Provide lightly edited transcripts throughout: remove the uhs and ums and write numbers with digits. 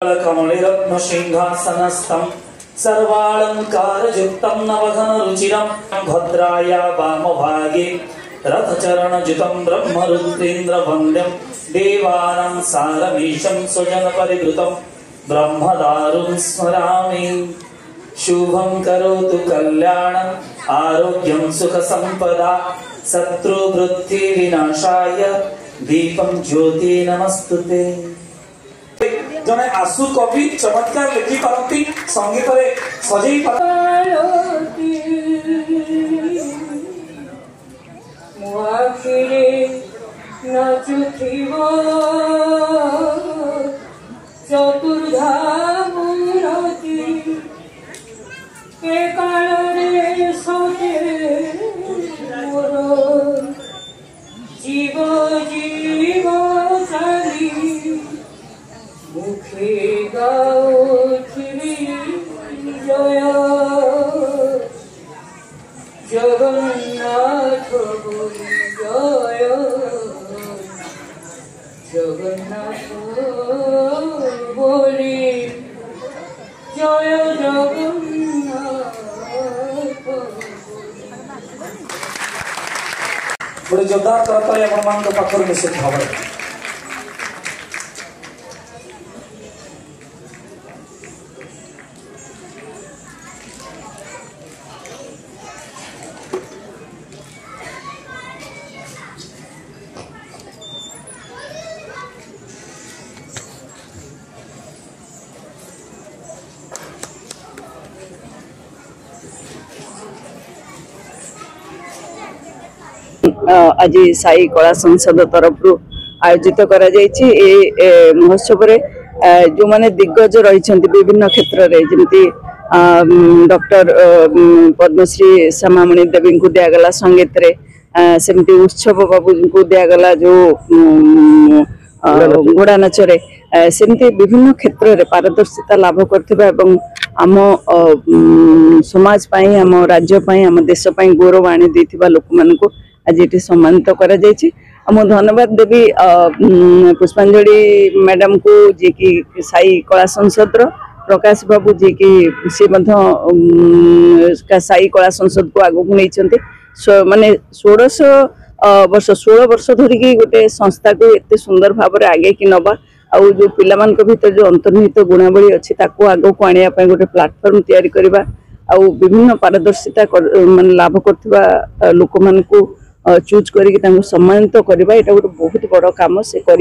कमलिरत्नसिंहासनस्थं सर्वालंकारयुक्तं नवघनरुचिरं भद्राया वामभागे रथचरणजितं ब्रह्मरुद्रेन्द्रवन्द्यं देवानां सारमीशं स्वजनपरिवृतं ब्रह्मदारुं स्मरामि। शुभं करोतु कल्याणं आरोग्यं सुखसंपदा शत्रुवृत्तिविनाशाय दीपं ज्योति नमस्तुते। जने आसु कवि चमत्कार लिखि पारती संगीत रे सजई पारती मुआखिरे नाचुथिबो चतुर्धा मूर्ति के कालरे सजे मोर जीव जीव सारी मुखे गाउथिबी जय जगन्नाथ जय जगन्नाथ बोली जय जगन्नाथ। बड़े जोरदार करता है अपन को पत्थर में से भाव आज साई कला संसद तरफ आयोजित करा महोत्सव जो माने दिग्गज रही विभिन्न क्षेत्र में जमी डॉक्टर पद्मश्री श्यामामणि देवी को दिगला संगीत रे सेमती उत्सव बाबू को दिगला जो घोड़ा नाच सेमती विभिन्न क्षेत्र में पारदर्शिता लाभ करथिबा एवं आम समाज पाई आम राज्य पाई आम देश पाई गौरव आनी देथिबा लोक मानकु आज ये सम्मानित करा जायछि। धन्यवाद देवी पुष्पांजलि मैडम को जी की साई कला संसद प्रकाश बाबू जी की सी साई कला संसद को आगु नहीं माने 16 वर्ष धरिकी गोटे संस्था को एत सुंदर भाव में आगे की नवा आउ जो पिला भीतर जो अंतर्निहित गुणावली अच्छी आगो को आने गोटे प्लाटफर्म तैयारी करवा आउ विभिन्न पारदर्शिता मान लाभ करथिबा लोक मान को चूज करके सम्मानित करवा यहाँ गोटे बहुत बड़ कम से कर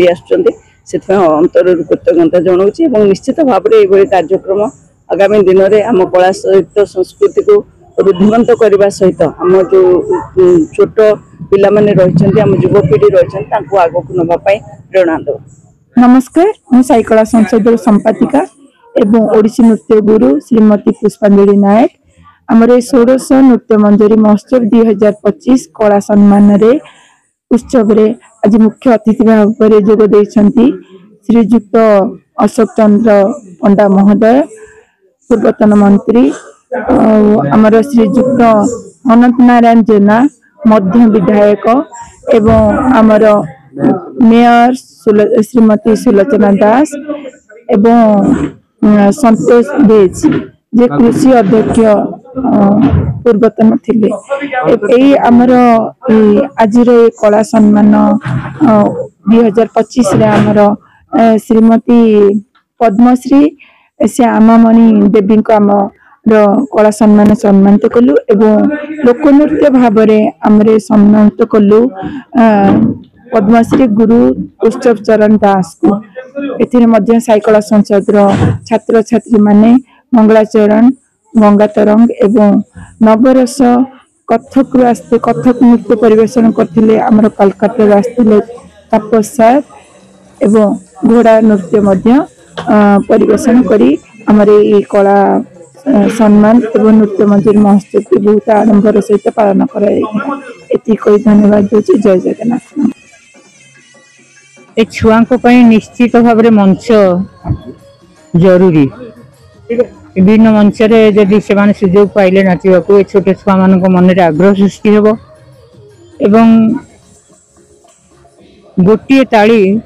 अंतर कृतज्ञता जनाऊँगी। निश्चित भाव में ये कार्यक्रम आगामी दिन में आम कला सहित संस्कृति को रुद्धिमंत करने सहित आम जो छोट पिला माने रही आम युवपीढ़ी रही आग को नापी प्रेरणा दो। नमस्कार, मु साई कला संसद संपादिका एवं ओडिसी नृत्य गुरु श्रीमती पुष्पांजलि नायक आमर 16 नृत्य मंजरी महोत्सव 2025 कला सम्मान उत्सव रे आज मुख्य अतिथि भाव में जोग देइछंती श्रीजुक्त अशोक चंद्र पंडा महोदय पूर्वतन मंत्री आमर श्रीजुक्त अनंत नारायण जेना मध्य विधायक एवं आमर मेयर श्रीमती सुलोचना दास एवं संतोष बेज जे कृषि अध्यक्ष पूर्वतन थिले आमर आज कला सम्मान 2025 रे आमर श्रीमती पद्मश्री श्यामामणि देवी को आम कला सम्मान सम्मानित कलु एवं लोकनृत्य भाव में आम सम्मानित कलु पद्मश्री गुरु उत्सव चरण दास को ए साई कला संसद छात्र छात्री माने मंगलाचरण गंगा तरंग एवं नवरस कथक आसते कथक नृत्य परिवेशन करथिले आमर कलकत्ता आसते तपस्या एवं घोड़ा नृत्य मध्य परिवेशन करी आमर ये कला सम्मान एवं नृत्य मंजरी महोत्सव की बहुत आडंबर सहित पालन करा कोई धन्यवाद दूची। जय जगन्नाथ। ए छुआ निश्चित भाव मंच जरूरी विभिन्न मंच जदि से सुजोग पाइले नाचवा को छोटे छुआ मान मन में आग्रह सृष्टि हेब एवं गोटे ताली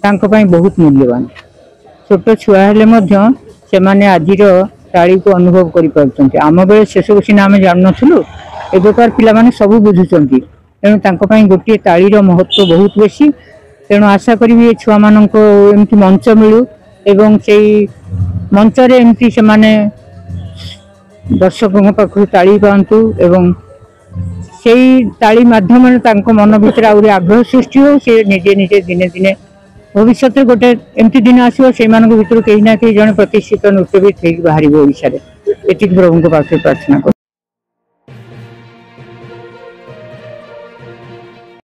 बहुत मूल्यवान छोट छुआ हेले से आजिर ताली को अनुभव कर आम बेले से सब सीना आम जान नु एबेकार पिलामाने सब बुझुंट तेणु गोटे तालीर महत्व बहुत बेसी तेणु आशा करी छुआ मान एमती मंच मिलू एवं से मंचरे एमती से माने दर्शकों पाखु ताली पातु एवं से ताली माध्यम मन भीतर आग्रह सृष्टि हो से निजे निजे दिने दिने भविष्य गोटे एमती दिन आसो से भर कहीं ना कहीं जन प्रतिष्ठित नृत्यविद बाहर ओडिशा ये प्रभु पाखे प्रार्थना कर।